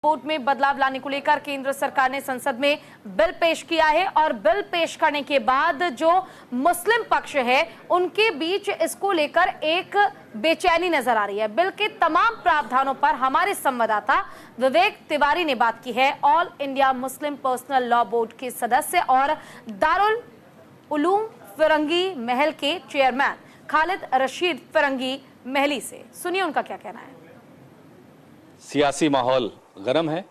Board में बदलाव लाने को लेकर केंद्र सरकार ने संसद में बिल पेश किया है और बिल पेश करने के बाद जो मुस्लिम पक्ष है उनके बीच इसको लेकर एक बेचैनी नजर आ रही है। बिल के तमाम प्रावधानों पर हमारे संवाददाता विवेक तिवारी ने बात की है all India Muslim personal law board के सदस्य और दारुल उलूम फिरंगी महल के चेयरमैन खालिद रशीद फिरंगी महली से। सुनिए उनका क्या कहना है। सियासी माहौल गर्म है।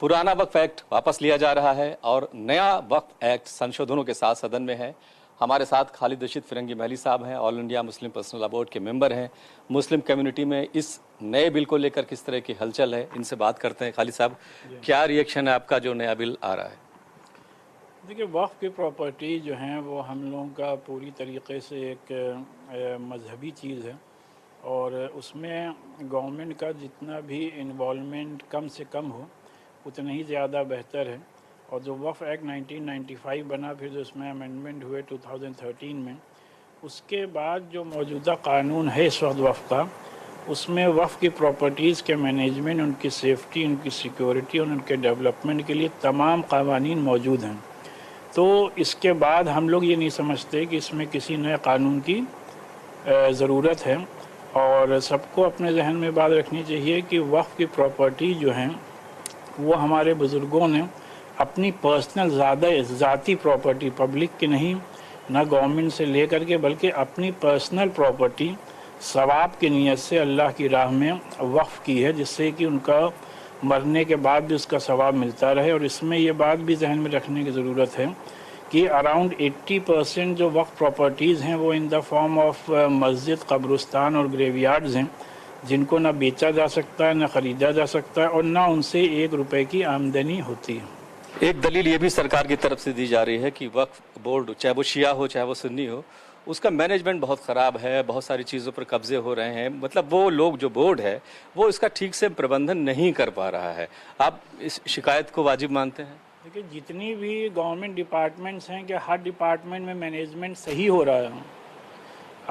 पुराना वक्फ एक्ट वापस लिया जा रहा है और नया वक्फ एक्ट संशोधनों के साथ सदन में है। हमारे साथ खालिद रशीद फिरंगी महली साहब हैं, all India Muslim personal law board के मेंबर हैं। मुस्लिम कम्युनिटी में इस नए बिल को लेकर किस तरह की हलचल है, इनसे बात करते हैं। खालिद साहब, क्या रिएक्शन है आपका जो नया बिल आ रहा है? देखिए, वक्फ की प्रॉपर्टी जो हैं वो हम लोगों का पूरी तरीके से एक मजहबी चीज़ है और उसमें गवर्नमेंट का जितना भी इन्वॉल्वमेंट कम से कम हो उतना ही ज़्यादा बेहतर है। और जो वक्फ एक्ट 1995 बना, फिर जो उसमें अमेंडमेंट हुए 2013 में, उसके बाद जो मौजूदा कानून है इस वक्त वक्फ का, उसमें वक्फ की प्रॉपर्टीज़ के मैनेजमेंट, उनकी सेफ्टी, उनकी सिक्योरिटी और उनके डेवलपमेंट के लिए तमाम कानून मौजूद हैं। तो इसके बाद हम लोग ये नहीं समझते कि इसमें किसी नए कानून की ज़रूरत है और सबको अपने जहन में बात रखनी चाहिए कि वक्फ की प्रॉपर्टी जो हैं वो हमारे बुज़ुर्गों ने अपनी पर्सनल ज़ाती प्रॉपर्टी, पब्लिक की नहीं, ना गवर्नमेंट से ले करके, बल्कि अपनी पर्सनल प्रॉपर्टी सवाब की नीयत से अल्लाह की राह में वक्फ की है, जिससे कि उनका मरने के बाद भी उसका सवाब मिलता रहे। और इसमें ये बात भी जहन में रखने की ज़रूरत है कि अराउंड 80% जो वक्फ प्रॉपर्टीज़ हैं वो इन द फॉर्म ऑफ मस्जिद, कब्रिस्तान और ग्रेवयार्ड्स हैं, जिनको ना बेचा जा सकता है, ना ख़रीदा जा सकता है और ना उनसे 1 रुपए की आमदनी होती है। एक दलील ये भी सरकार की तरफ से दी जा रही है कि वक्फ बोर्ड, चाहे वो शिया हो चाहे वो सुन्नी हो, उसका मैनेजमेंट बहुत ख़राब है, बहुत सारी चीज़ों पर कब्जे हो रहे हैं। मतलब वो लोग, जो बोर्ड है, वो इसका ठीक से प्रबंधन नहीं कर पा रहा है। आप इस शिकायत को वाजिब मानते हैं? देखिए, जितनी भी गवर्नमेंट डिपार्टमेंट्स हैं कि हर डिपार्टमेंट में मैनेजमेंट सही हो रहा है।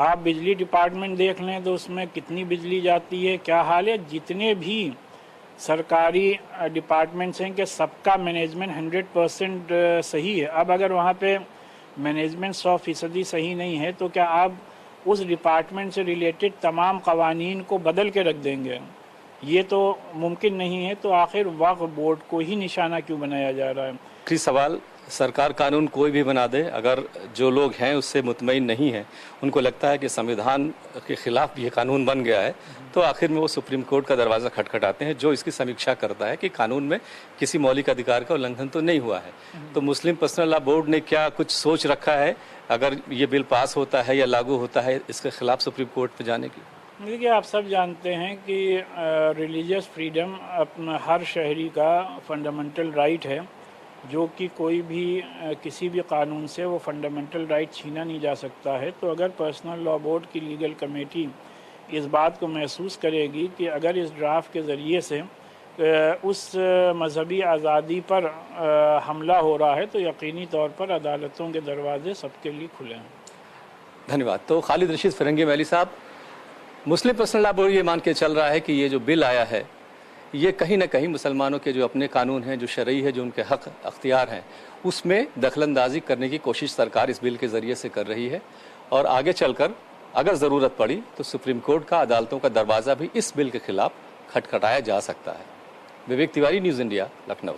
आप बिजली डिपार्टमेंट देख लें तो उसमें कितनी बिजली जाती है, क्या हाल है। जितने भी सरकारी डिपार्टमेंट्स हैं कि सबका मैनेजमेंट 100% सही है। अब अगर वहाँ पे मैनेजमेंट 100% सही नहीं है तो क्या आप उस डिपार्टमेंट से रिलेटेड तमाम कवानीन को बदल के रख देंगे? ये तो मुमकिन नहीं है। तो आखिर वक्फ बोर्ड को ही निशाना क्यों बनाया जा रहा है? आखिरी सवाल, सरकार कानून कोई भी बना दे, अगर जो लोग हैं उससे मुतमईन नहीं है, उनको लगता है कि संविधान के खिलाफ ये कानून बन गया है, तो आखिर में वो सुप्रीम कोर्ट का दरवाज़ा खटखटाते हैं, जो इसकी समीक्षा करता है कि कानून में किसी मौलिक अधिकार का उल्लंघन तो नहीं हुआ है। तो मुस्लिम पर्सनल लॉ बोर्ड ने क्या कुछ सोच रखा है, अगर ये बिल पास होता है या लागू होता है, इसके खिलाफ सुप्रीम कोर्ट में जाने की? देखिए, आप सब जानते हैं कि रिलीजियस फ्रीडम अपना हर शहरी का फंडामेंटल राइट है, जो कि कोई भी किसी भी कानून से वो फंडामेंटल राइट छीना नहीं जा सकता है। तो अगर पर्सनल लॉ बोर्ड की लीगल कमेटी इस बात को महसूस करेगी कि अगर इस ड्राफ्ट के ज़रिए से उस मजहबी आज़ादी पर हमला हो रहा है, तो यकीनी तौर पर अदालतों के दरवाजे सबके लिए खुले हैं। धन्यवाद। तो खालिद रशीद फिरंगी महली साहब, मुस्लिम पर्सनल लॉ बोर्ड ये मान के चल रहा है कि ये जो बिल आया है ये कहीं ना कहीं मुसलमानों के जो अपने कानून हैं, जो शरई है, जो उनके हक अख्तियार हैं, उसमें दखलंदाजी करने की कोशिश सरकार इस बिल के ज़रिए से कर रही है। और आगे चलकर अगर ज़रूरत पड़ी तो सुप्रीम कोर्ट का, अदालतों का दरवाज़ा भी इस बिल के खिलाफ खटखटाया जा सकता है। Vivek Tiwari, news India, Lucknow.